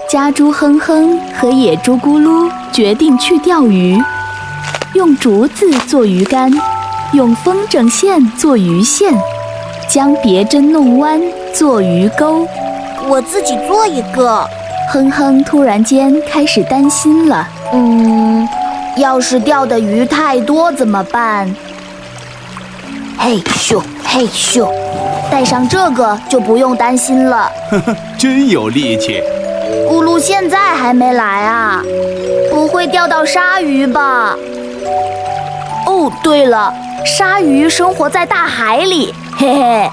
家猪哼哼和野猪咕噜决定去钓鱼，用竹子做鱼竿，用风筝线做鱼线，将别针弄弯做鱼钩。我自己做一个。哼哼突然间开始担心了。要是钓的鱼太多怎么办？嘿咻嘿咻，带上这个就不用担心了。真有力气。咕噜现在还没来啊，不会钓到鲨鱼吧？哦，对了，鲨鱼生活在大海里，嘿嘿。